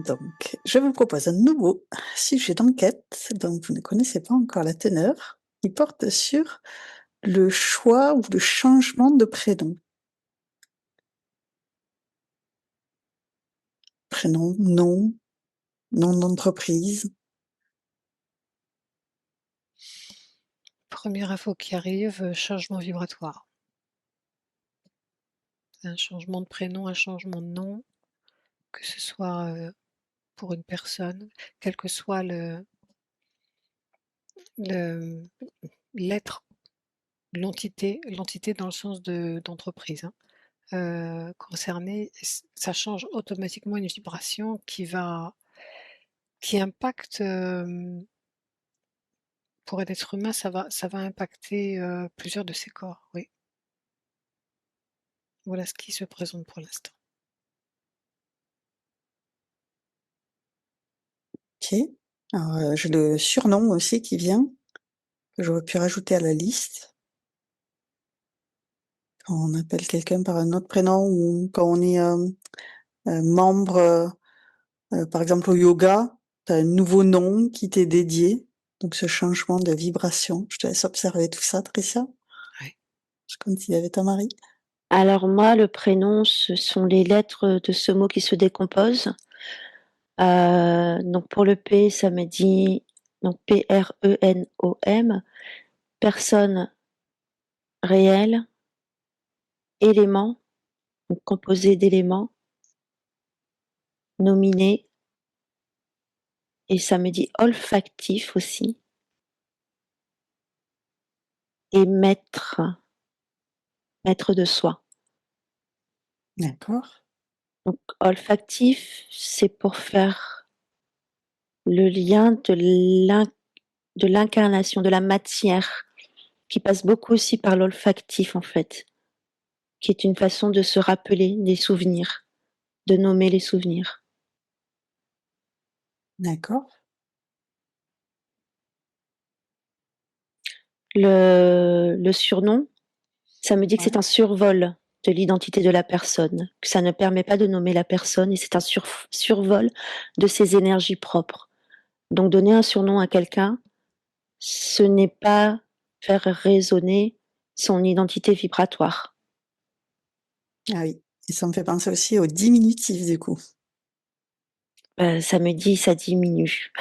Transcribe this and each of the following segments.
Donc, je vous propose un nouveau sujet d'enquête dont vous ne connaissez pas encore la teneur, qui porte sur le choix ou le changement de prénom. Prénom, nom, nom d'entreprise. Première info qui arrive, changement vibratoire. Un changement de prénom, un changement de nom, que ce soit, pour une personne, quel que soit le l'être, l'entité dans le sens d'entreprise, hein, concernée, ça change automatiquement une vibration qui impacte, pour un être humain, ça va impacter, plusieurs de ses corps, oui. Voilà ce qui se présente pour l'instant. OK. Alors, j'ai le surnom aussi qui vient, que j'aurais pu rajouter à la liste. Quand on appelle quelqu'un par un autre prénom ou quand on est, membre, par exemple au yoga, tu as un nouveau nom qui t'est dédié, donc ce changement de vibration. Je te laisse observer tout ça, Tricia. Ouais. Je continue avec ton mari. Alors moi, le prénom, ce sont les lettres de ce mot qui se décomposent. Donc pour le P, ça me dit donc P-R-E-N-O-M, personne réelle, élément, donc composé d'éléments, nominé, et ça me dit olfactif aussi, et maître, maître de soi. D'accord. Donc olfactif, c'est pour faire le lien de l'incarnation, de la matière, qui passe beaucoup aussi par l'olfactif en fait, qui est une façon de se rappeler des souvenirs, de nommer les souvenirs. D'accord. Le surnom, ça me dit que c'est Ouais. un survol de l'identité de la personne, que ça ne permet pas de nommer la personne et c'est un survol de ses énergies propres. Donc donner un surnom à quelqu'un, ce n'est pas faire résonner son identité vibratoire. Ah oui, et ça me fait penser aussi au diminutif du coup. Ça me dit ça diminue.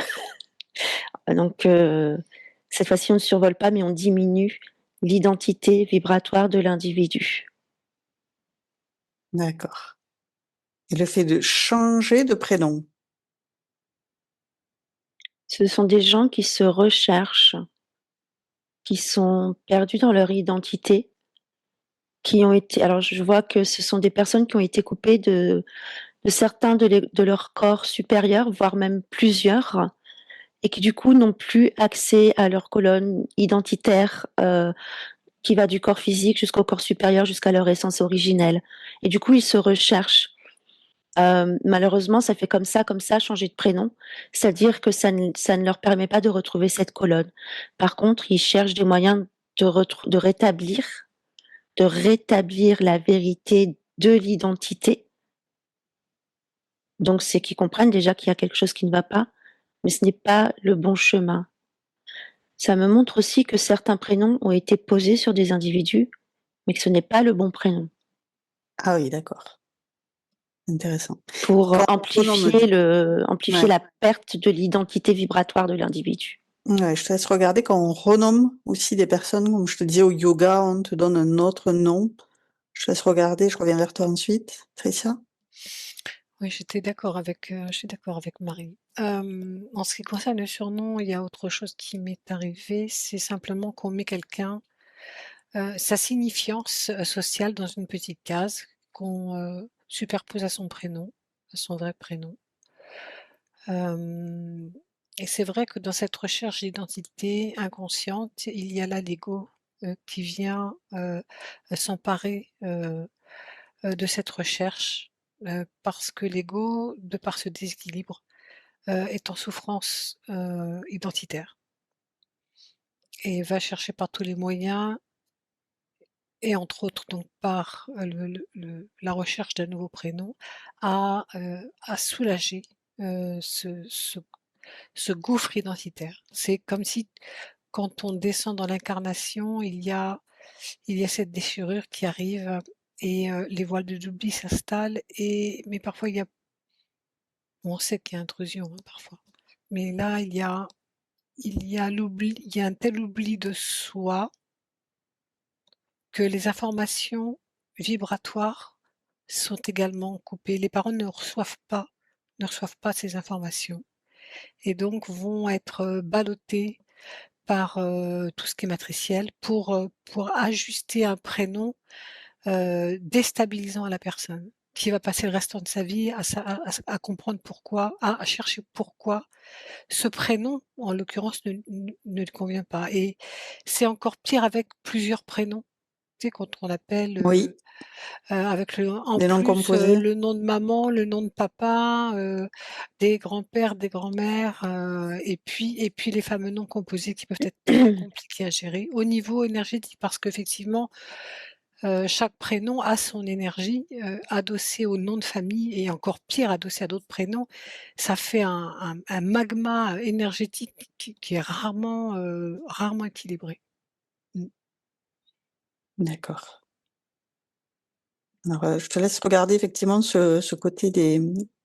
Donc cette fois-ci on ne survole pas mais on diminue l'identité vibratoire de l'individu. D'accord, et le fait de changer de prénom. Ce sont des gens qui se recherchent, qui sont perdus dans leur identité, qui ont été alors je vois que ce sont des personnes qui ont été coupées de certains de leur corps supérieur, voire même plusieurs, et qui du coup n'ont plus accès à leur colonne identitaire, qui va du corps physique jusqu'au corps supérieur, jusqu'à leur essence originelle. Et du coup, ils se recherchent. Malheureusement, ça fait comme ça, changer de prénom. C'est-à-dire que ça ne leur permet pas de retrouver cette colonne. Par contre, ils cherchent des moyens de rétablir la vérité de l'identité. Donc c'est qu'ils comprennent déjà qu'il y a quelque chose qui ne va pas, mais ce n'est pas le bon chemin. Ça me montre aussi que certains prénoms ont été posés sur des individus, mais que ce n'est pas le bon prénom. Ah oui, d'accord, intéressant. Pour Quand on renomme du amplifier ouais, la perte de l'identité vibratoire de l'individu. ouais, je te laisse regarder quand on renomme aussi des personnes, comme je te disais au yoga, on te donne un autre nom. Je te laisse regarder, je reviens vers toi ensuite. Tricia? Oui, je suis d'accord avec Marie. En ce qui concerne le surnom, il y a autre chose qui m'est arrivé, c'est simplement qu'on met quelqu'un, sa signifiance, sociale dans une petite case qu'on, superpose à son prénom, à son vrai prénom. Hem et c'est vrai que dans cette recherche d'identité inconsciente, il y a là l'ego, qui vient, s'emparer, de cette recherche, parce que l'ego, de par ce déséquilibre, est en souffrance, identitaire et va chercher par tous les moyens et entre autres donc par, la recherche d'un nouveau prénom à soulager, ce gouffre identitaire. C'est comme si quand on descend dans l'incarnation, il y a cette déchirure qui arrive et les voiles de l'oubli s'installent mais parfois on sait qu'il y a intrusion, hein, parfois. Mais là, il y a un tel oubli de soi que les informations vibratoires sont également coupées. Les parents ne reçoivent pas ces informations et donc vont être ballottés par tout ce qui est matriciel pour ajuster un prénom déstabilisant à la personne, qui va passer le restant de sa vie à comprendre pourquoi, à chercher pourquoi ce prénom, en l'occurrence, ne lui convient pas. Et c'est encore pire avec plusieurs prénoms. Tu sais, quand on appelle Oui, avec en les noms plus composés. le nom de maman, le nom de papa, des grands-pères, des grands-mères, et puis les fameux noms composés qui peuvent être très compliqués à gérer au niveau énergétique parce qu'effectivement, chaque prénom a son énergie, adossée au nom de famille et encore pire adossé à d'autres prénoms. Ça fait un magma énergétique qui est rarement équilibré. Mmh. D'accord. Alors, je te laisse regarder effectivement ce côté des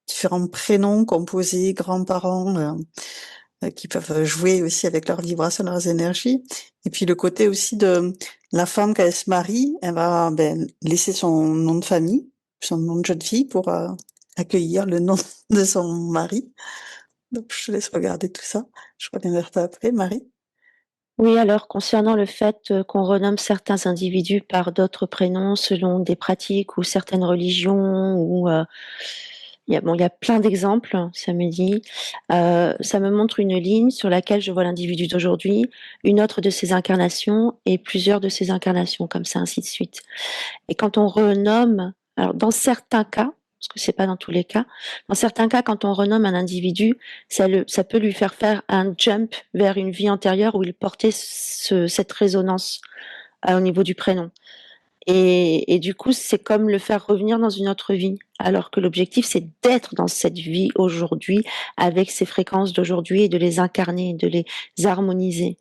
différents prénoms composés, grands-parents, qui peuvent jouer aussi avec leurs vibrations, leurs énergies. Et puis le côté aussi de la femme, quand elle se marie, elle va laisser son nom de famille, son nom de jeune fille pour accueillir le nom de son mari. Donc je te laisse regarder tout ça. Je reviens vers toi après, Marie. Oui, alors concernant le fait, qu'on renomme certains individus par d'autres prénoms selon des pratiques ou certaines religions ou, il y a plein d'exemples, ça me dit. Ça me montre une ligne sur laquelle je vois l'individu d'aujourd'hui, une autre de ses incarnations et plusieurs de ses incarnations, comme ça, ainsi de suite. Et quand on renomme, alors dans certains cas, parce que c'est pas dans tous les cas, dans certains cas, quand on renomme un individu, ça peut lui faire un jump vers une vie antérieure où il portait cette résonance au niveau du prénom. Et du coup, c'est comme le faire revenir dans une autre vie, alors que l'objectif, c'est d'être dans cette vie aujourd'hui, avec ces fréquences d'aujourd'hui et de les incarner, de les harmoniser.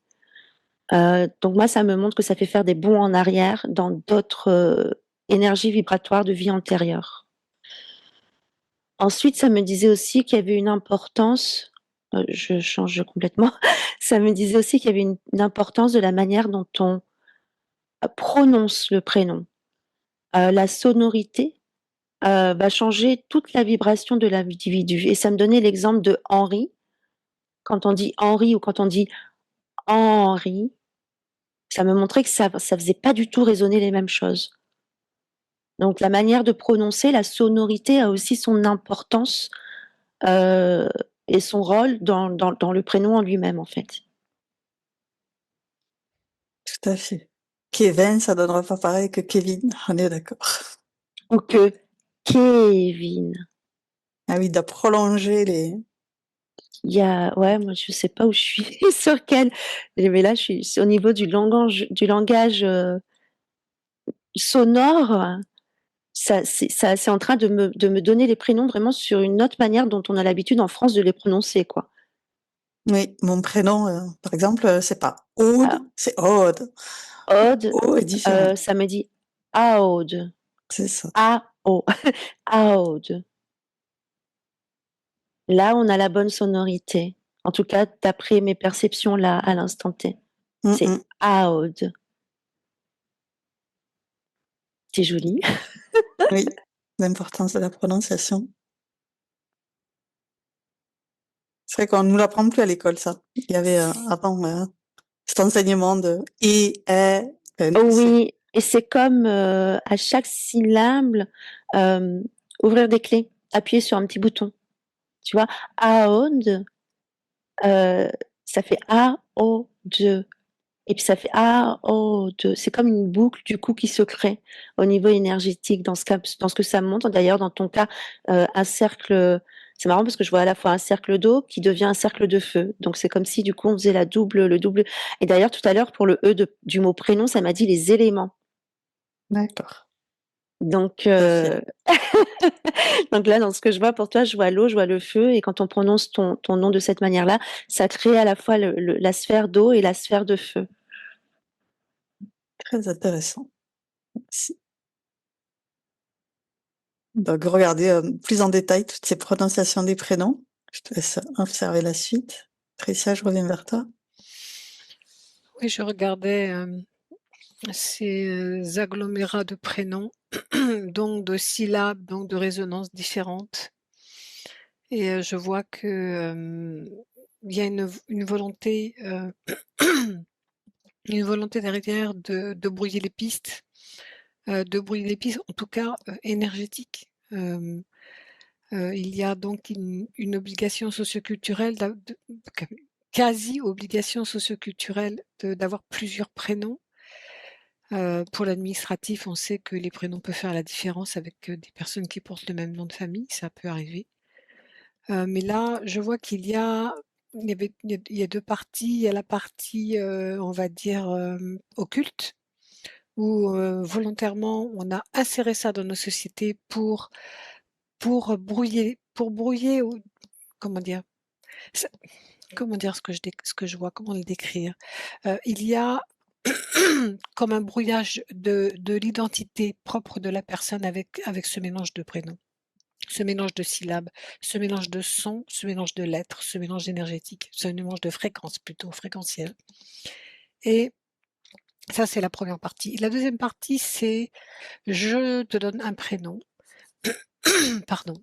Donc moi, ça me montre que ça fait faire des bonds en arrière dans d'autres énergies vibratoires de vie antérieure. Ensuite, ça me disait aussi qu'il y avait une importance, je change complètement, ça me disait aussi qu'il y avait une importance de la manière dont on prononce le prénom. La sonorité va changer toute la vibration de l'individu. Et ça me donnait l'exemple de Henri. Quand on dit Henri ou quand on dit Henri, ça me montrait que ça faisait pas du tout résonner les mêmes choses. Donc la manière de prononcer, la sonorité a aussi son importance et son rôle dans le prénom en lui-même, en fait. Tout à fait. Kevin, ça donnera pas pareil que Kevin, on est d'accord. Ou que Kevin. Ah oui, de prolonger les... Ouais, moi je sais pas où je suis, sur quel, mais là je suis au niveau du langage sonore. C'est en train de me donner les prénoms vraiment sur une autre manière dont on a l'habitude en France de les prononcer, quoi. Oui, mon prénom, par exemple, c'est pas Aude, Ah, c'est Aude. Aude, O est différent, ça me dit Aude, c'est ça. A-O, Aude. Là, on a la bonne sonorité. En tout cas, d'après mes perceptions là, à l'instant T. Mmh C'est mh. Aude. C'est joli. Oui, l'importance de la prononciation. C'est vrai qu'on nous l'apprend plus à l'école, ça. Il y avait, avant, cet enseignement de et, c'est Oui, et c'est comme, à chaque syllabe, hem, ouvrir des clés, appuyer sur un petit bouton. Tu vois? Aod, heu, ça fait A-O-D et puis ça fait A-O-D. C'est comme une boucle du coup qui se crée au niveau énergétique dans ce que ça montre. D'ailleurs dans ton cas, un cercle, c'est marrant parce que je vois à la fois un cercle d'eau qui devient un cercle de feu. Donc c'est comme si du coup on faisait le double et d'ailleurs tout à l'heure pour le E du mot prénom, ça m'a dit les éléments. d'accord. Donc, Tout à fait. donc là, dans ce que je vois pour toi, je vois l'eau, je vois le feu, et quand on prononce ton nom de cette manière-là, ça crée à la fois la sphère d'eau et la sphère de feu. Très intéressant. Merci. Donc, regardez plus en détail toutes ces prononciations des prénoms. Je te laisse observer la suite. Tricia, je reviens vers toi. Oui, je regardais ces agglomérats de prénoms, donc de syllabes, donc de résonances différentes. Et je vois que il y a une volonté, une volonté derrière de brouiller les pistes, en tout cas, énergétiques. Il y a donc une obligation socioculturelle quasi obligation socioculturelle d'avoir plusieurs prénoms. Pour l'administratif, on sait que les prénoms peuvent faire la différence avec, des personnes qui portent le même nom de famille, ça peut arriver. Mais là, je vois il y a 2 parties. Il y a la partie, on va dire, occulte, où, volontairement, on a inséré ça dans nos sociétés pour brouiller ou comment dire? Ça comment dire ce que je vois? Comment le décrire? Il y a comme un brouillage de l'identité propre de la personne avec ce mélange de prénoms, ce mélange de syllabes, ce mélange de sons, ce mélange de lettres, ce mélange énergétique, ce mélange de fréquences plutôt, fréquentiel. Et ça, c'est la première partie. La deuxième partie, c'est je te donne un prénom, pardon,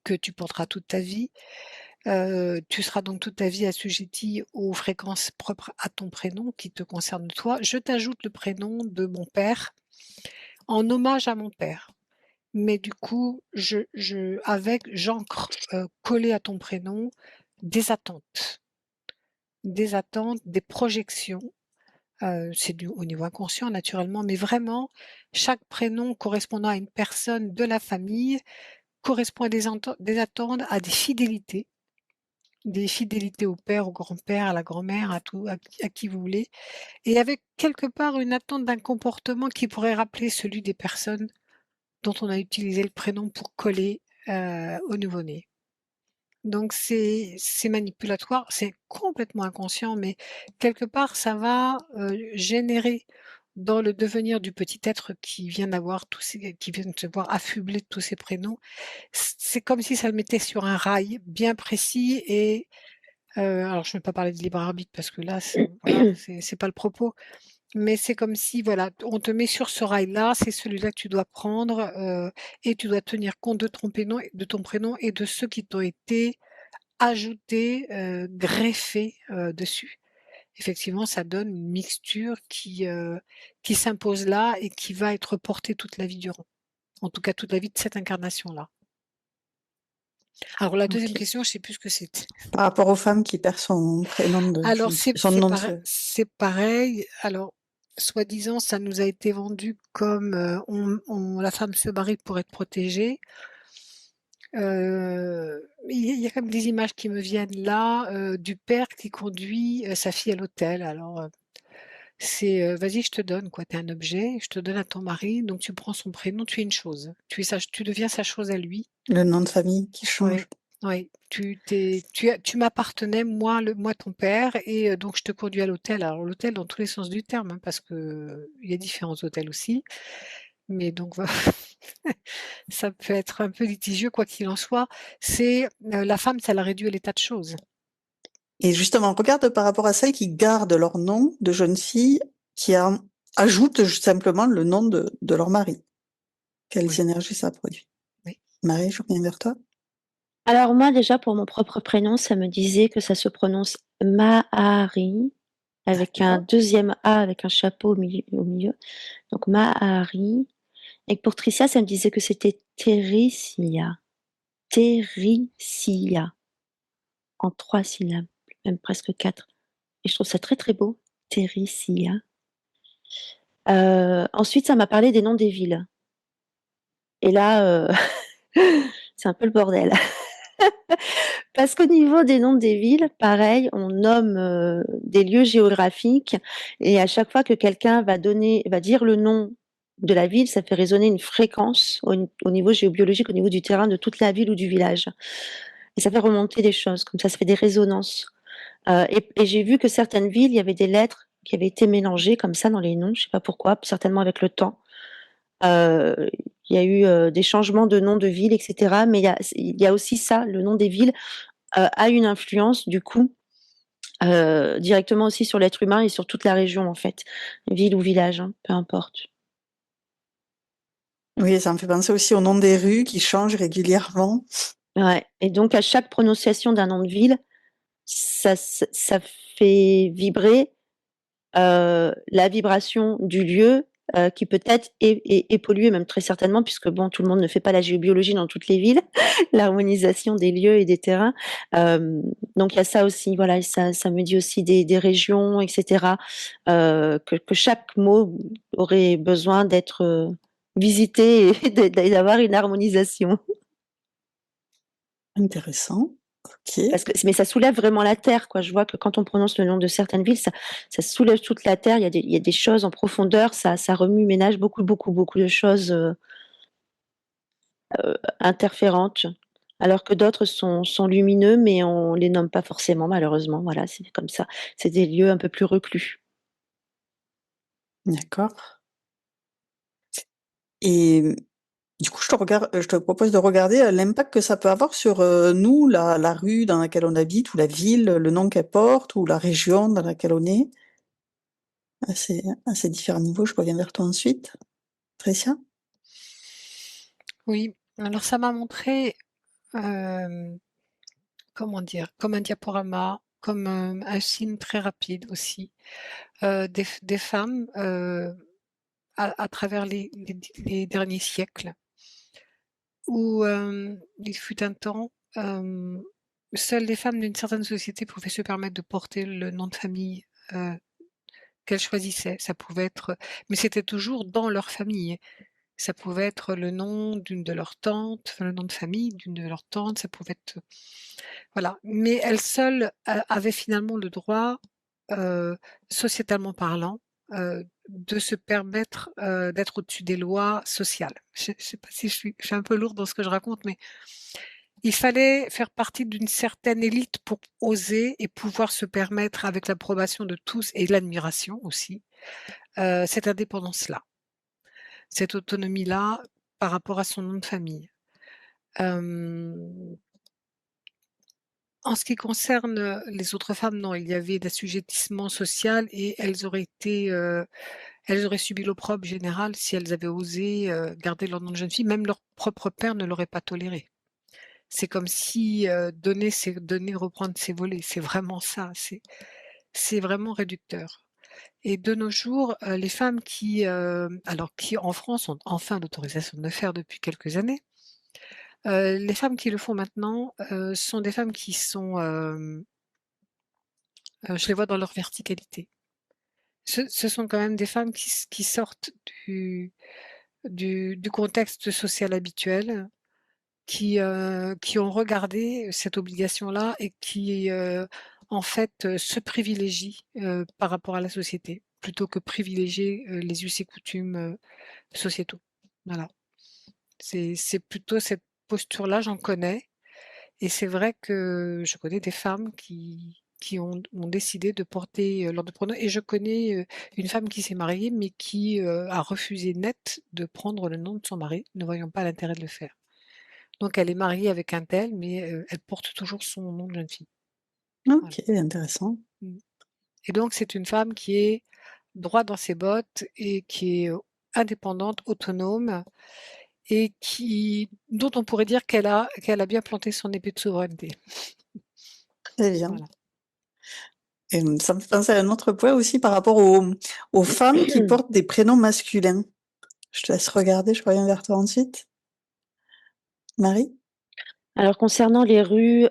que tu porteras toute ta vie. Tu seras donc toute ta vie assujetti aux fréquences propres à ton prénom qui te concernent toi. Je t'ajoute le prénom de mon père en hommage à mon père. Mais du coup, j'ancre, collé à ton prénom, des attentes. Des attentes, des projections. C'est au niveau inconscient naturellement, mais vraiment, chaque prénom correspondant à une personne de la famille correspond à des attentes, à des fidélités au père, au grand-père, à la grand-mère, à qui vous voulez, et avec quelque part une attente d'un comportement qui pourrait rappeler celui des personnes dont on a utilisé le prénom pour coller, au nouveau-né. Donc c'est manipulatoire, c'est complètement inconscient, mais quelque part ça va, générer dans le devenir du petit être qui vient de se voir affublé de tous ces prénoms, c'est comme si ça le mettait sur un rail bien précis. Et alors je ne vais pas parler de libre arbitre parce que là c'est pas le propos, mais c'est comme si voilà, on te met sur ce rail-là, c'est celui-là que tu dois prendre, et tu dois tenir compte de ton prénom et de ceux qui t'ont été ajoutés, greffés, dessus. Effectivement, ça donne une mixture qui s'impose là et qui va être portée toute la vie durant. En tout cas, toute la vie de cette incarnation-là. Alors la deuxième Ok. question, je sais plus ce que c'était. Par rapport aux femmes qui perdent son prénom Alors son nom de c'est pareil. Alors, soi-disant, ça nous a été vendu comme, la femme se marie pour être protégée. Il y a comme des images qui me viennent là, du père qui conduit, sa fille à l'hôtel. Alors, c'est, «Vas-y, je te donne quoi, tu es un objet, je te donne à ton mari, donc tu prends son prénom, tu es une chose. Tu deviens sa chose à lui». le nom de famille qui Ouais, change. ouais, tu m'appartenais, moi ton père, et donc je te conduis à l'hôtel. Alors l'hôtel dans tous les sens du terme, hein, parce que il y a différents hôtels aussi, mais donc ça peut être un peu litigieux quoi qu'il en soit. La femme, ça la réduit à l'état de chose. Et justement, regarde par rapport à celles qui gardent leur nom de jeune fille, ajoutent simplement le nom de leur mari. Quelles Oui, énergies ça produit? oui. Marie, je reviens vers toi. Alors moi, déjà, pour mon propre prénom, ça me disait que ça se prononce Mahari, avec un D'accord. deuxième A avec un chapeau au milieu. Donc Mahari. Et pour Tricia, ça me disait que c'était Teresia. Teresia. En 3 syllabes, même presque 4. Et je trouve ça très, très beau. Teresia. Ensuite, ça m'a parlé des noms des villes. Et là, c'est un peu le bordel. Parce qu'au niveau des noms des villes, pareil, on nomme, des lieux géographiques, et à chaque fois que quelqu'un va dire le nom de la ville, ça fait résonner une fréquence au niveau géobiologique, au niveau du terrain de toute la ville ou du village. Et ça fait remonter des choses, comme ça fait des résonances. Et j'ai vu que certaines villes, il y avait des lettres qui avaient été mélangées comme ça dans les noms, je sais pas pourquoi, certainement avec le temps. Il y a eu des changements de noms de villes, et cetera. Mais il y a aussi ça, le nom des villes a une influence du coup directement aussi sur l'être humain et sur toute la région en fait, ville ou village, hein, peu importe. Oui, ça me fait penser aussi au nom des rues qui changent régulièrement. Ouais. Et donc à chaque prononciation d'un nom de ville, ça fait vibrer la vibration du lieu qui peut-être est pollué, même très certainement, puisque bon, tout le monde ne fait pas la géobiologie dans toutes les villes, l'harmonisation des lieux et des terrains. Donc il y a ça aussi, voilà, et ça me dit aussi des régions, etc., que chaque mot aurait besoin d'être visité et d'avoir une harmonisation. Intéressant. Ok. Mais ça soulève vraiment la terre, quoi. Je vois que quand on prononce le nom de certaines villes, ça soulève toute la terre. Il y a des choses en profondeur, ça remue, ménage beaucoup de choses interférentes. Alors que d'autres sont lumineux, mais on les nomme pas forcément, malheureusement. Voilà, c'est comme ça. C'est des lieux un peu plus reclus. D'accord. Et du coup, je te propose de regarder l'impact que ça peut avoir sur nous, la rue dans laquelle on habite, ou la ville, le nom qu'elle porte, ou la région dans laquelle on est, à ces différents niveaux. Je reviens vers toi ensuite. Tricia? Oui, alors ça m'a montré, comment dire? Comme un diaporama, comme, un film très rapide aussi, des femmes, à travers les derniers siècles où, il fut un temps, seules les femmes d'une certaine société pouvaient se permettre de porter le nom de famille, heu, qu'elles choisissaient. Ça pouvait être mais c'était toujours dans leur famille. Ça pouvait être le nom d'une de leurs tantes, enfin le nom de famille d'une de leurs tantes, ça pouvait être voilà. Mais elles seules avaient finalement le droit, heu, sociétalement parlant, de se permettre, d'être au-dessus des lois sociales. Je sais pas si je suis un peu lourde dans ce que je raconte, mais il fallait faire partie d'une certaine élite pour oser et pouvoir se permettre, avec l'approbation de tous et l'admiration aussi, cette indépendance-là, cette autonomie-là par rapport à son nom de famille. Hem, En ce qui concerne, les autres femmes, non, il y avait l'assujettissement social et elles auraient subi l'opprobre général si elles avaient osé, garder leur nom de jeune fille. Même leur propre père ne l'aurait pas toléré. C'est comme si, donner c'est donner, reprendre c'est voler. C'est vraiment ça, c'est vraiment réducteur et de nos jours, les femmes qui en France ont enfin l'autorisation de le faire depuis quelques années, les femmes qui le font maintenant, sont des femmes qui sont, je les vois dans leur verticalité. Ce sont quand même des femmes qui sortent du contexte social habituel, qui ont regardé cette obligation-là et qui, en fait, se privilégient, par rapport à la société, plutôt que privilégier, les us et coutumes, sociétaux. Voilà. C'est plutôt cette posture-là, j'en connais et c'est vrai que je connais des femmes qui ont décidé de porter, leur pronom et je connais, une femme qui s'est mariée, mais qui, a refusé net de prendre le nom de son mari, ne voyant pas l'intérêt de le faire. Donc elle est mariée avec un tel, mais, elle porte toujours son nom de jeune fille. Voilà. Ok, intéressant. Mmh et donc c'est une femme qui est droit dans ses bottes et qui est, indépendante, autonome et dont on pourrait dire qu'elle a bien planté son épée de souveraineté. Très bien. Voilà. Et ça me fait penser à un autre point aussi par rapport aux femmes qui portent des prénoms masculins. Je te laisse regarder, je reviens vers toi ensuite. Marie? Alors concernant les rues,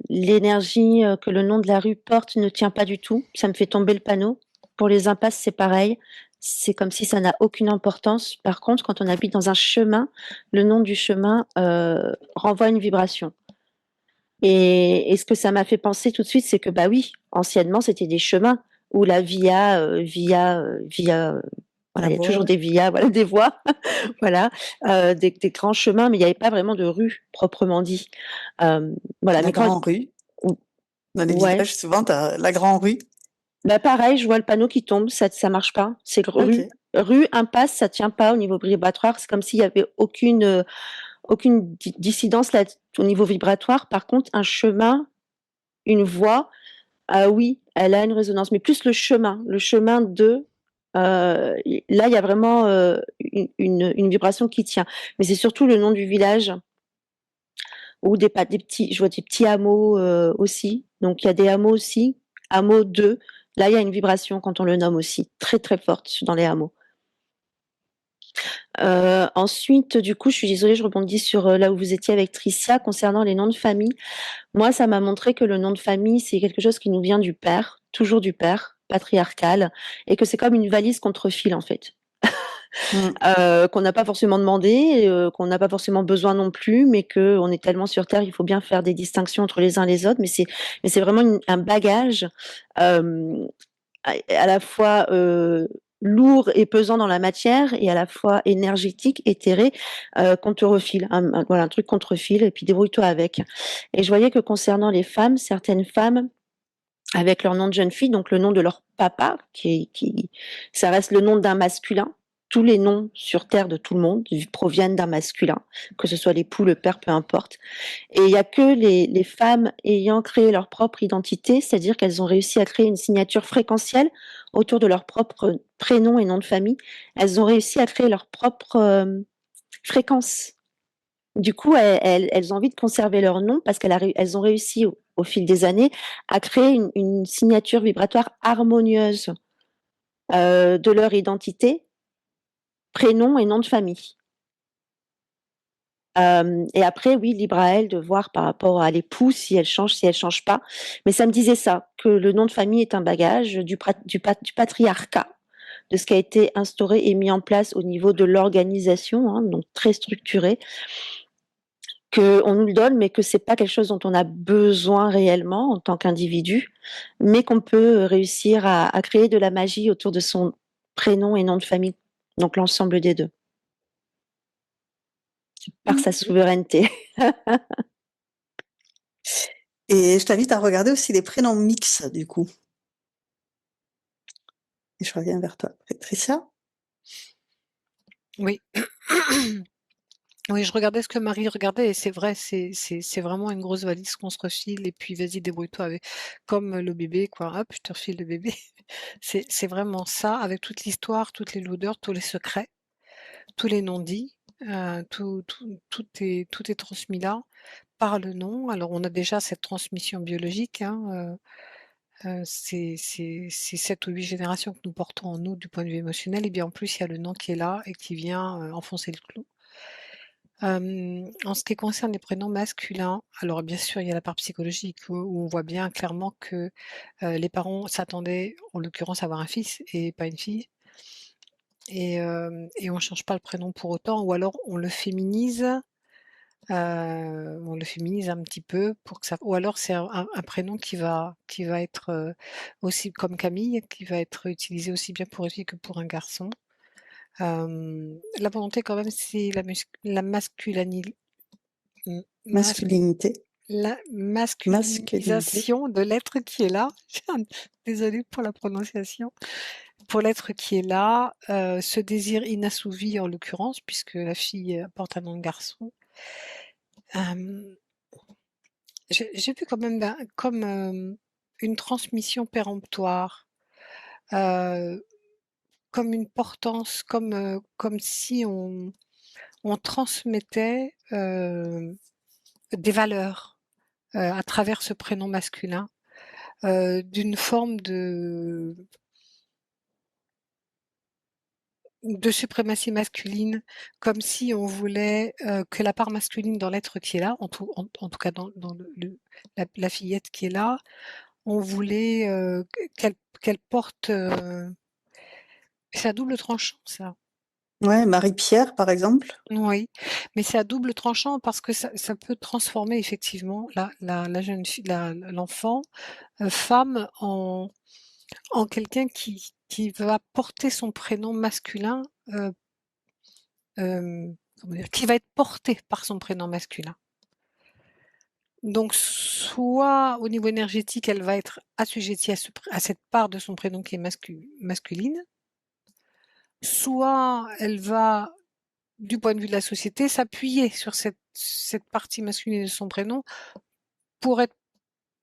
l'énergie, que le nom de la rue porte ne tient pas du tout. Ça me fait tomber le panneau. Pour les impasses, c'est pareil. C'est comme si ça n'a aucune importance. Par contre, quand on habite dans un chemin, le nom du chemin, renvoie une vibration. Et ce que ça m'a fait penser tout de suite, c'est que, bah oui, anciennement, c'était des chemins où la via, Voilà, La il y a voie, toujours ouais. des vias, voilà, des voies, voilà, des grands chemins, mais il y avait pas vraiment de rue proprement dit. Voilà, La mais quand grande rue. ou Dans les ouais, villages, souvent, tu as la grande rue. bah, pareil, je vois le panneau qui tombe, ça marche pas. C'est rue OK. rue, impasse, ça tient pas au niveau vibratoire. C'est comme s'il y avait aucune dissidence là au niveau vibratoire. Par contre, un chemin, une voie, ah oui, elle a une résonance, mais plus le chemin de, là, il y a vraiment, une vibration qui tient. Mais c'est surtout le nom du village ou des petits je vois des petits hameaux, aussi. Donc il y a des hameaux aussi, hameaux 2. Là, il y a une vibration quand on le nomme aussi, très, très forte dans les hameaux. Ensuite, du coup, je suis désolée, je rebondis sur, là où vous étiez avec Tricia concernant les noms de famille. Moi, ça m'a montré que le nom de famille, c'est quelque chose qui nous vient du père, toujours du père, patriarcal, et que c'est comme une valise contre fil, en fait. Mmh. Qu'on n'a pas forcément demandé, qu'on n'a pas forcément besoin non plus, mais qu'on est tellement sur terre, il faut bien faire des distinctions entre les uns et les autres, mais c'est vraiment un bagage, hem, à la fois, lourd et pesant dans la matière et à la fois énergétique, éthéré, qu'on te refile, voilà, un truc qu'on te refile et puis débrouille-toi avec. Et je voyais que concernant les femmes, certaines femmes avec leur nom de jeune fille, donc le nom de leur papa, qui ça reste le nom d'un masculin. Tous les noms sur terre de tout le monde proviennent d'un masculin, que ce soit l'époux, le père, peu importe. Et il y a que les femmes ayant créé leur propre identité, c'est-à-dire qu'elles ont réussi à créer une signature fréquentielle autour de leur propre prénom et nom de famille. Elles ont réussi à créer leur propre fréquence. Du coup, elles ont envie de conserver leur nom parce elles ont réussi au fil des années à créer une signature vibratoire harmonieuse de leur identité, prénom et nom de famille. Et après, oui, libre à elles de voir par rapport à l'époux si elle change pas. Mais ça me disait ça, que le nom de famille est un bagage du patriarcat, de ce qui a été instauré et mis en place au niveau de l'organisation, hein, donc très structuré. Qu'on nous le donne, mais que c'est pas quelque chose dont on a besoin réellement en tant qu'individu, mais qu'on peut réussir à créer de la magie autour de son prénom et nom de famille, donc l'ensemble des 2, par sa OK. souveraineté. Et je t'invite à regarder aussi les prénoms mixtes, du coup. Et je reviens vers toi. Patricia? Oui. Oui, je regardais ce que Marie regardait et c'est vrai, c'est vraiment une grosse valise qu'on se refile et puis vas-y débrouille-toi avec comme le bébé quoi, hop, je te refile le bébé. C'est vraiment ça avec toute l'histoire, toutes les lourdeurs, tous les secrets, tous les non-dits, tout est transmis là par le nom. Alors on a déjà cette transmission biologique, hein, c'est 7 ou 8 générations que nous portons en nous du point de vue émotionnel et bien en plus il y a le nom qui est là et qui vient, enfoncer le clou. En ce qui concerne les prénoms masculins, alors bien sûr, il y a la part psychologique où on voit bien clairement que, les parents s'attendaient, en l'occurrence, à avoir un fils et pas une fille et on change pas le prénom pour autant ou alors on le féminise un petit peu pour que ça ou alors c'est un prénom qui va être, aussi comme Camille, qui va être utilisé aussi bien pour une fille que pour un garçon. La volonté quand même, c'est la masculinité. Mmh, masc Masculinité. la Masculinité. masculinisation de l'être qui est là. Désolée pour la prononciation. Pour l'être qui est là, ce désir inassouvi en l'occurrence, puisque la fille, porte un nom de garçon. Hem, j'ai vu quand même comme, une transmission péremptoire, heu, comme une portance, comme si on transmettait, des valeurs, à travers ce prénom masculin. D'une forme de suprématie masculine, comme si on voulait, que la part masculine dans l'être qui est là, en tout cas dans la fillette qui est là, on voulait, qu'elle porte, c'est à double tranchant ça. Ouais, Marie-Pierre, par exemple. Oui, mais c'est à double tranchant parce que ça peut transformer effectivement la jeune fille l'enfant, femme en quelqu'un qui va porter son prénom masculin, comment dire? Qui va être porté par son prénom masculin. Donc soit au niveau énergétique, elle va être assujettie à cette part de son prénom qui est masculine, soit elle va, du point de vue de la société, s'appuyer sur cette partie masculine de son prénom pour être,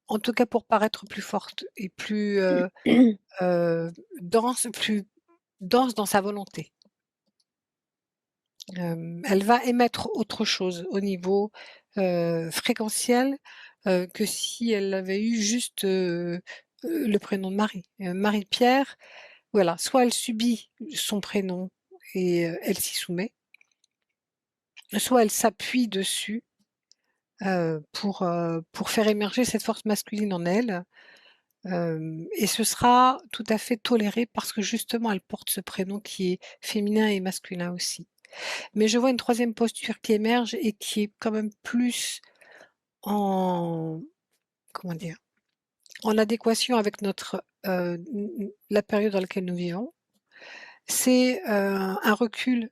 en tout cas pour paraître plus forte et plus, plus dense dans sa volonté. Elle va émettre autre chose au niveau, fréquentiel, que si elle avait eu juste, le prénom de Marie. Marie-Pierre, voilà, soit elle subit son prénom et elle s'y soumet, soit elle s'appuie dessus, pour faire émerger cette force masculine en elle, et ce sera tout à fait toléré parce que justement elle porte ce prénom qui est féminin et masculin aussi. Mais je vois une troisième posture qui émerge et qui est quand même plus en, comment dire? En adéquation avec notre, la période dans laquelle nous vivons. C'est, un recul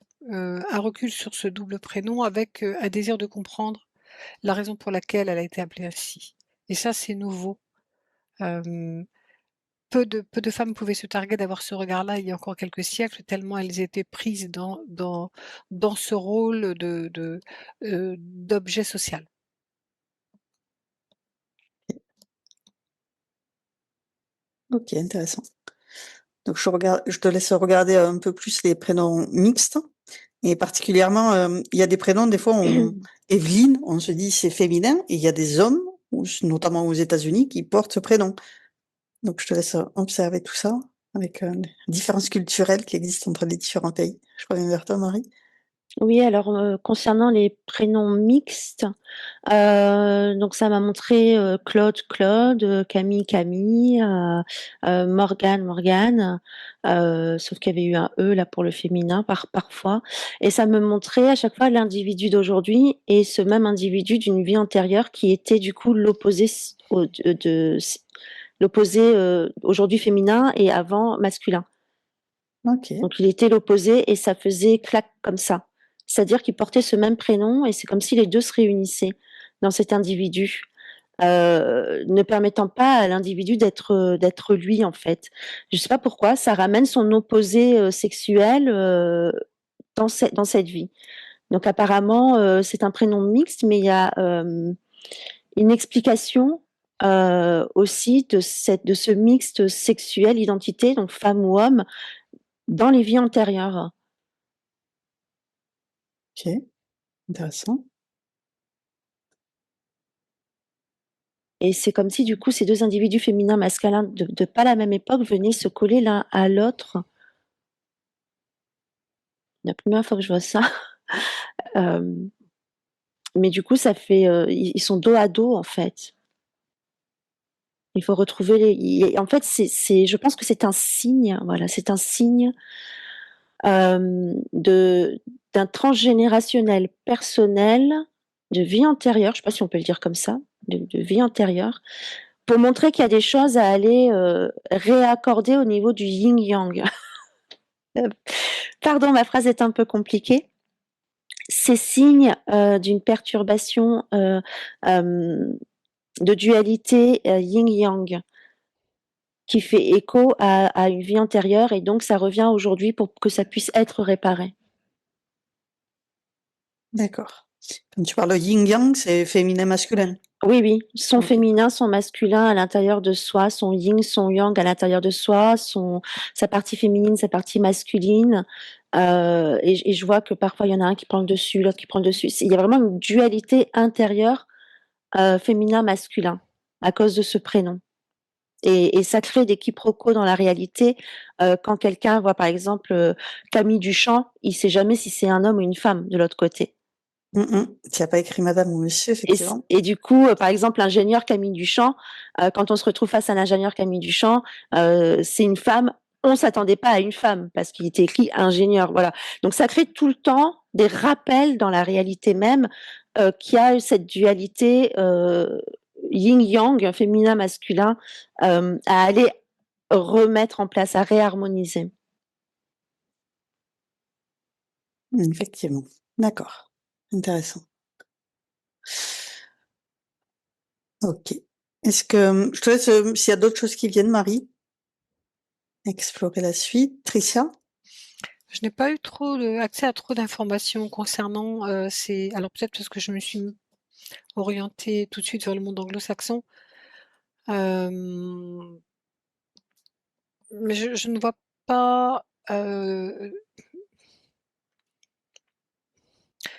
sur ce double prénom avec, un désir de comprendre la raison pour laquelle elle a été appelée ainsi. Et ça, c'est nouveau. Hem, peu de femmes pouvaient se targuer d'avoir ce regard-là il y a encore quelques siècles, tellement elles étaient prises dans ce rôle d'objet social. OK, intéressant. Donc je te laisse regarder un peu plus les prénoms mixtes et particulièrement, il y a des prénoms, des fois, Evelyne, on se dit c'est féminin et il y a des hommes, notamment aux États-Unis, qui portent ce prénom. Donc je te laisse observer tout ça avec, les différences culturelles qui existent entre les différents pays. Je reviens vers toi, Marie. Oui, alors, concernant les prénoms mixtes, donc ça m'a montré, Claude, Claude, Camille, Camille, Morgane, Morgane, sauf qu'il y avait eu un E là pour le féminin parfois, et ça me montrait à chaque fois l'individu d'aujourd'hui et ce même individu d'une vie antérieure qui était du coup l'opposé l'opposé, aujourd'hui féminin et avant masculin. OK. Donc il était l'opposé et ça faisait clac comme ça. C'est-à-dire qu'il portait ce même prénom et c'est comme si les 2 se réunissaient dans cet individu, ne permettant pas à l'individu d'être lui, en fait. Je sais pas pourquoi, ça ramène son opposé, sexuel, dans cette vie. Donc apparemment, c'est un prénom mixte, mais il y a, une explication, aussi de ce mixte sexuel, identité, donc femme ou homme, dans les vies antérieures. OK, intéressant. Et c'est comme si du coup ces 2 individus féminins, masculins de pas la même époque venaient se coller l'un à l'autre. La première fois que je vois ça, hem, mais du coup ça fait, ils sont dos à dos en fait. Il faut retrouver les i en fait je pense que c'est un signe, voilà, c'est un signe, de d'un transgénérationnel personnel, de vie antérieure, je sais pas si on peut le dire comme ça, de vie antérieure, pour montrer qu'il y a des choses à aller, réaccorder au niveau du yin-yang. Pardon, ma phrase est un peu compliquée. C'est signe, d'une perturbation, hem, de dualité, yin-yang, qui fait écho à une vie antérieure et donc ça revient aujourd'hui pour que ça puisse être réparé. D'accord. Quand tu parles de yin-yang, c'est féminin-masculin? Oui, oui, son OK. féminin, son masculin à l'intérieur de soi, son yin, son yang à l'intérieur de soi, sa partie féminine, sa partie masculine, et je vois que parfois il y en a un qui prend le dessus, l'autre qui prend le dessus. Il y a vraiment une dualité intérieure, féminin-masculin, à cause de ce prénom, et ça crée des quiproquos dans la réalité, quand quelqu'un voit par exemple, Camille Duchamp, il sait jamais si c'est un homme ou une femme de l'autre côté. S'il y a pas écrit madame ou monsieur, effectivement. Et du coup, par exemple, l'ingénieur Camille Duchamp, quand on se retrouve face à l'ingénieur Camille Duchamp, c'est une femme, on s'attendait pas à une femme parce qu'il était écrit ingénieur, voilà. Donc ça crée tout le temps des rappels dans la réalité même, qu'il y a cette dualité, yin-yang, féminin-masculin, à aller remettre en place, à réharmoniser. Effectivement. D'accord. Intéressant. OK. Est-ce que je te laisse, s'il y a d'autres choses qui viennent, Marie? Explorer la suite. Tricia? Je n'ai pas eu trop accès à trop d'informations concernant ces. Alors peut-être parce que je me suis orientée tout de suite vers le monde anglo-saxon. Mais je ne vois pas.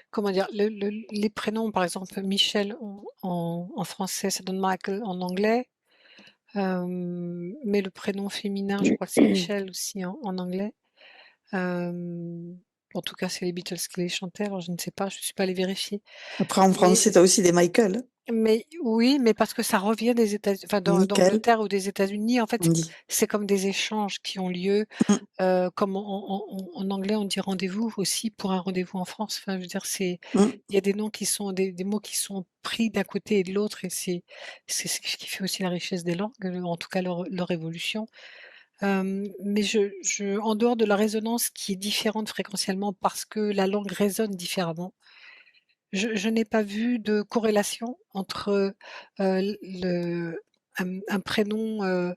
Comment dire, les prénoms, par exemple, Michel en français, ça donne Michael en anglais. Mais le prénom féminin, je crois que c'est Michel aussi en anglais. En tout cas, c'est les Beatles qui les chantaient, alors je ne sais pas, je ne suis pas allée vérifier. Après, en français, tu as aussi des Michael. Mais oui, mais parce que ça revient des États-Unis, enfin Michael, d'Angleterre ou des États-Unis, en fait, on dit. c'est comme des échanges qui ont lieu. Mmh, Comme en anglais, on dit rendez-vous aussi pour un rendez-vous en France. Enfin, je veux dire, mmh. il y a des noms qui sont des mots qui sont pris d'un côté et de l'autre, et c'est ce qui fait aussi la richesse des langues, en tout cas leur évolution. Mais en dehors de la résonance qui est différente fréquentiellement parce que la langue résonne différemment, je n'ai pas vu de corrélation entre, le un prénom,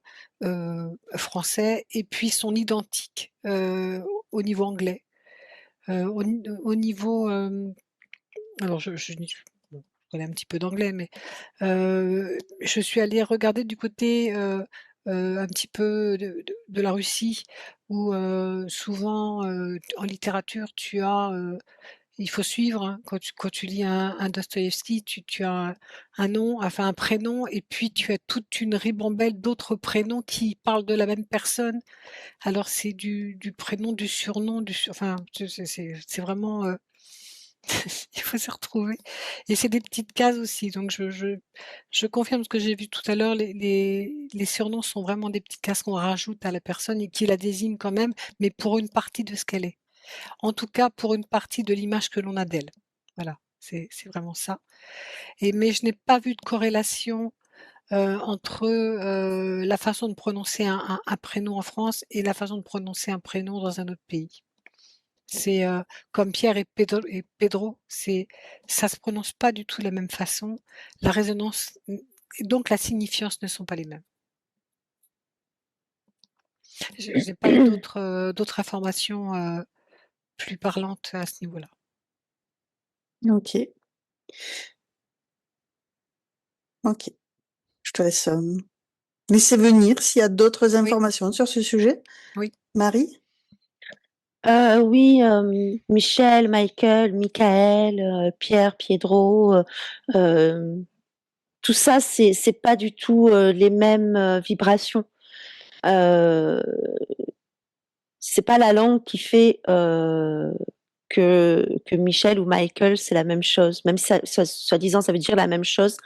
français et puis son identique, au niveau anglais. Au niveau, alors bon, je connais un petit peu d'anglais, mais je suis allée regarder du côté, un petit peu de la Russie où, souvent, en littérature, il faut suivre, hein. Quand tu lis un Dostoïevski, tu as un nom, enfin un prénom, et puis tu as toute une ribambelle d'autres prénoms qui parlent de la même personne. Alors c'est du prénom, du surnom, enfin c'est vraiment, il faut se retrouver, et c'est des petites cases aussi, donc je confirme ce que j'ai vu tout à l'heure, les surnoms sont vraiment des petites cases qu'on rajoute à la personne et qui la désignent quand même, mais pour une partie de ce qu'elle est. En tout cas, pour une partie de l'image que l'on a d'elle. Voilà, c'est vraiment ça, mais je n'ai pas vu de corrélation, entre, la façon de prononcer un prénom en France et la façon de prononcer un prénom dans un autre pays. C'est, comme Pierre et Pedro, ça se prononce pas du tout de la même façon. La résonance, et donc la signifiance ne sont pas les mêmes. J'ai pas eu d'autres informations, plus parlantes à ce niveau-là. OK. OK. Je te laisse, laisser venir s'il y a d'autres Oui, informations sur ce sujet. oui. Marie? Oui, Michel, Michael, Michael, Pierre, Pietro, tout ça, c'est pas du tout, les mêmes, vibrations. Heu, c'est pas la langue qui fait, que Michel ou Michael, c'est la même chose. Même si soi-disant, ça veut dire la même chose,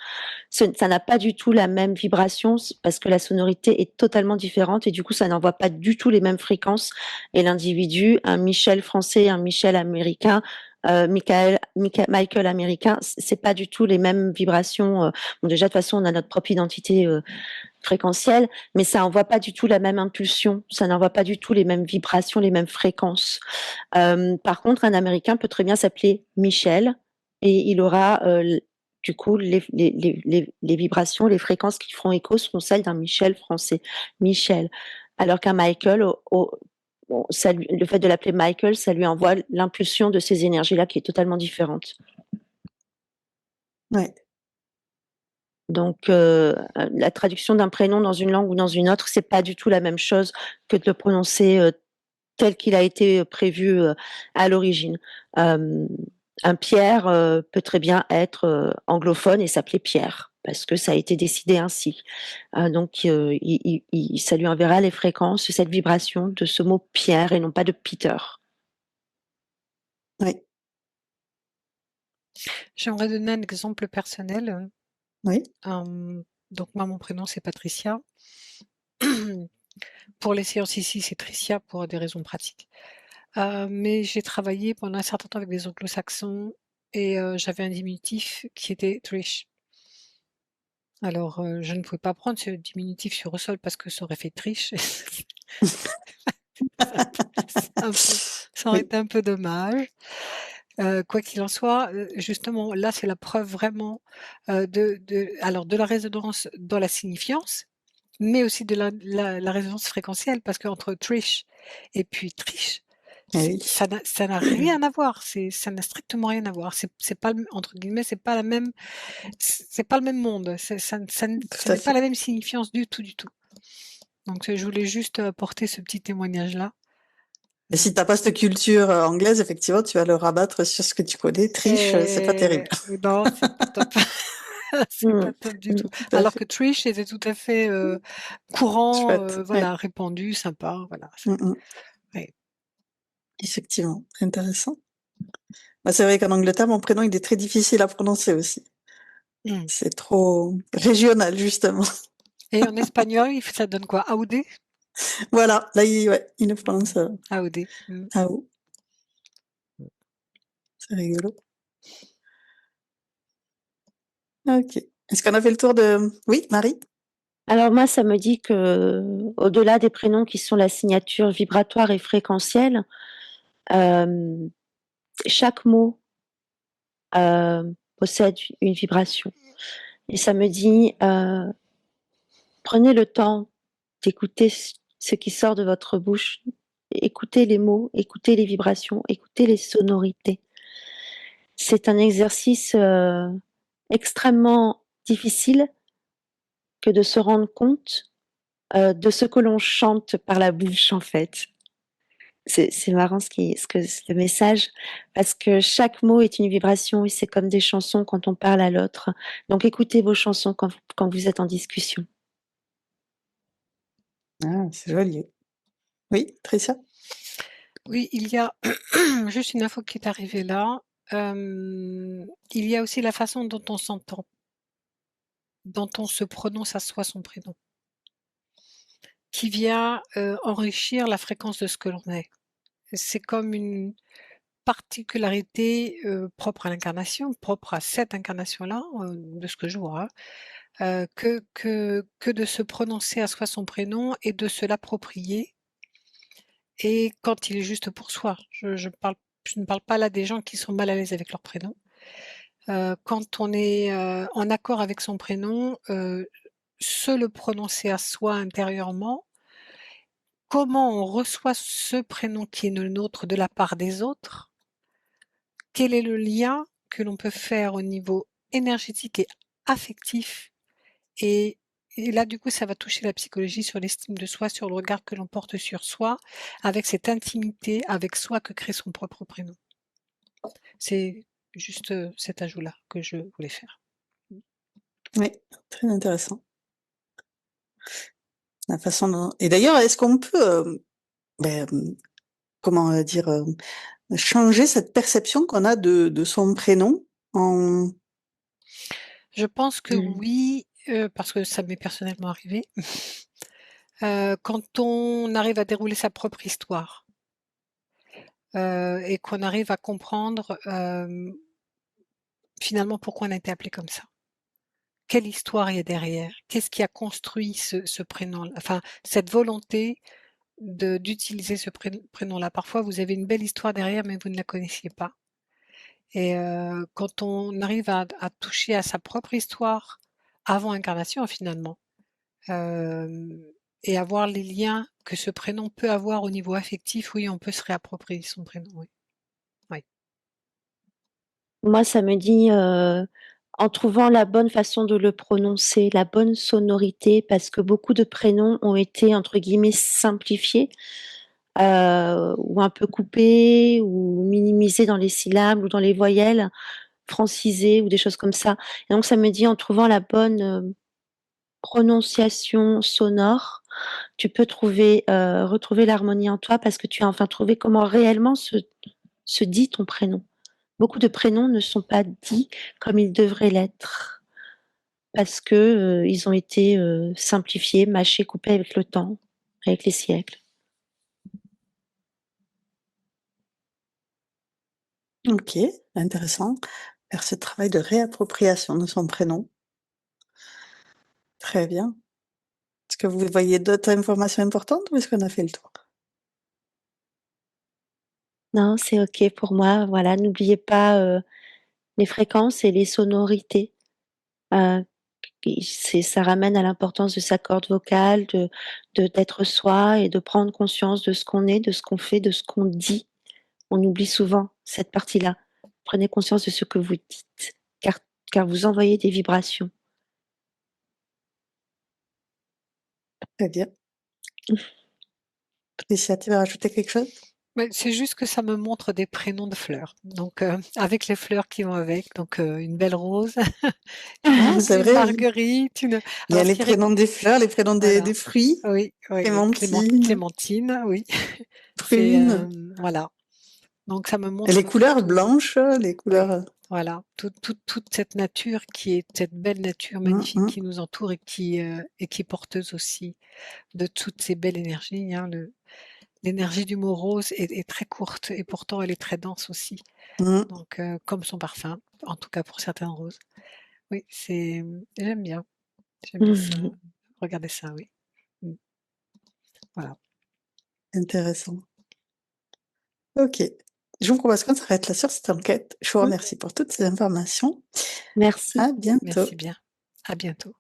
ça n'a pas du tout la même vibration, parce que la sonorité est totalement différente et du coup, ça n'envoie pas du tout les mêmes fréquences. Et l'individu, un Michel français, un Michel américain, Michael américain, c'est pas du tout les mêmes vibrations. Bon, déjà, de toute façon, on a notre propre identité fréquentielle, mais ça n'envoie pas du tout la même impulsion, ça n'envoie pas du tout les mêmes vibrations, les mêmes fréquences. Par contre, un Américain peut très bien s'appeler Michel et il aura du coup les vibrations, les fréquences qui feront écho seront celles d'un Michel français, Michel. Alors qu'un Michael, bon, le fait de l'appeler Michael, ça lui envoie l'impulsion de ces énergies-là qui est totalement différente. Ouais. Donc, la traduction d'un prénom dans une langue ou dans une autre, c'est pas du tout la même chose que de le prononcer tel qu'il a été prévu à l'origine. Un Pierre peut très bien être anglophone et s'appeler Pierre parce que ça a été décidé ainsi. Donc, ça lui enverra les fréquences, cette vibration de ce mot Pierre et non pas de Peter. Oui. J'aimerais donner un exemple personnel. Oui. Donc moi, mon prénom, c'est Patricia. Pour les séances ici, c'est Tricia pour des raisons pratiques. Mais j'ai travaillé pendant un certain temps avec des anglo-saxons et j'avais un diminutif qui était Trish. Alors, je ne pouvais pas prendre ce diminutif sur Ressol parce que ça aurait fait triche. Ça aurait Oui, été un peu dommage. Quoi qu'il en soit, justement, là, c'est la preuve vraiment, de la résonance dans la signifiance, mais aussi de la résonance fréquentielle parce qu'entre Trish et puis Triche, eh oui. ça n'a rien à voir, ça n'a strictement rien à voir. C'est pas le entre guillemets, c'est pas la même c'est pas le même monde. Ce Tout à n'est pas fait. la même signifiance du tout, du tout. Donc, je voulais juste, apporter ce petit témoignage-là. Et si t'as pas cette culture anglaise, effectivement, tu vas le rabattre sur ce que tu connais. Triche, c'est pas terrible. Non, c'est pas top. C'est Mmh. pas top du Mmh. tout. Tout à Alors fait. que Trish était tout à fait, courant, Chouette. Ouais. voilà, répandu, sympa, voilà, Mm, mm. ouais. Effectivement, intéressant. Bah, c'est vrai qu'en Angleterre, mon prénom, il est très difficile à prononcer aussi. Mmh. C'est trop régional, justement. Et en espagnol, ça donne quoi? Aude? Voilà, là, il le prononce Aude. Mmh. AO. C'est rigolo. Ok. Est-ce qu'on a fait le tour de... Oui, Marie? Alors moi, ça me dit que, au-delà des prénoms qui sont la signature vibratoire et fréquentielle, hem, chaque mot, possède une vibration et ça me dit, prenez le temps d'écouter ce qui sort de votre bouche, écoutez les mots, écoutez les vibrations, écoutez les sonorités. C'est un exercice, extrêmement difficile que de se rendre compte, de ce que l'on chante par la bouche, en fait. C'est marrant le message, parce que chaque mot est une vibration et c'est comme des chansons quand on parle à l'autre. Donc écoutez vos chansons quand vous êtes en discussion. Ah, c'est joli. Oui, Tricia? Oui, il y a juste une info qui est arrivée là. Il y a aussi la façon dont on s'entend, dont on se prononce à soi son prénom, qui vient, enrichir la fréquence de ce que l'on est. C'est comme une particularité, propre à l'incarnation, propre à cette incarnation-là, de ce que je vois, que de se prononcer à soi son prénom et de se l'approprier et quand il est juste pour soi. Je ne parle pas là des gens qui sont mal à l'aise avec leur prénom. Quand on est, en accord avec son prénom, se le prononcer à soi intérieurement, comment on reçoit ce prénom qui est le nôtre de la part des autres, quel est le lien que l'on peut faire au niveau énergétique et affectif et là, du coup, ça va toucher la psychologie sur l'estime de soi, sur le regard que l'on porte sur soi, avec cette intimité avec soi que crée son propre prénom. C'est juste, cet ajout-là que je voulais faire. Oui, très intéressant. La façon dont... Et d'ailleurs, est-ce qu'on peut, ben, comment dire, changer cette perception qu'on a de son prénom en... Je pense que Mmh. oui, parce que ça m'est personnellement arrivé, quand on arrive à dérouler sa propre histoire, et qu'on arrive à comprendre, finalement pourquoi on a été appelé comme ça. Quelle histoire il y a derrière? Qu'est-ce qui a construit ce prénom-là? Enfin, cette volonté d'utiliser ce prénom-là. Parfois, vous avez une belle histoire derrière, mais vous ne la connaissiez pas et quand on arrive à toucher à sa propre histoire avant incarnation finalement, hem et à voir les liens que ce prénom peut avoir au niveau affectif, oui, on peut se réapproprier son prénom, oui. Oui. Moi, ça me dit, en trouvant la bonne façon de le prononcer, la bonne sonorité, parce que beaucoup de prénoms ont été entre guillemets «simplifiés», ou un peu coupés ou minimisés dans les syllabes ou dans les voyelles, francisés ou des choses comme ça et donc ça me dit en trouvant la bonne, prononciation sonore, tu peux trouver, retrouver l'harmonie en toi parce que tu as enfin trouvé comment réellement se dit ton prénom. Beaucoup de prénoms ne sont pas dits comme ils devraient l'être parce que, ils ont été, simplifiés, mâchés, coupés avec le temps, avec les siècles. Ok, intéressant. Faire ce travail de réappropriation de son prénom. Très bien. Est-ce que vous voyez d'autres informations importantes ou est-ce qu'on a fait le tour? Non, c'est OK pour moi. Voilà, n'oubliez pas, les fréquences et les sonorités. Heu, et ça ramène à l'importance de sa corde vocale, d'être soi et de prendre conscience de ce qu'on est, de ce qu'on fait, de ce qu'on dit. On oublie souvent cette partie-là. Prenez conscience de ce que vous dites, car vous envoyez des vibrations. Très bien. Patricia, tu veux rajouter quelque chose? Mais c'est juste que ça me montre des prénoms de fleurs, donc avec les fleurs qui vont avec, donc une belle rose, C'est une vrai, marguerite, une il y a alors ce les qui est rég prénoms des fleurs, les prénoms voilà, des fruits, oui, oui, oui, clémentine, clémentine, oui, c'est, prune, voilà, donc ça me et les montre couleurs blanches, les oui, couleurs. voilà, toute cette nature qui est cette belle nature Mmh, magnifique mmh, qui nous entoure et qui est porteuse aussi de toutes ces belles énergies, hein. L'énergie du mot rose est très courte et pourtant elle est très dense aussi. mmh. Donc comme son parfum, en tout cas pour certaines roses. Oui, j'aime bien ça, regarder ça, oui. Mmh, voilà. Intéressant. OK. Je vous propose qu'on s'arrête là sur cette enquête. Je vous remercie pour toutes ces informations. Merci. À bientôt. Merci bien. À bientôt.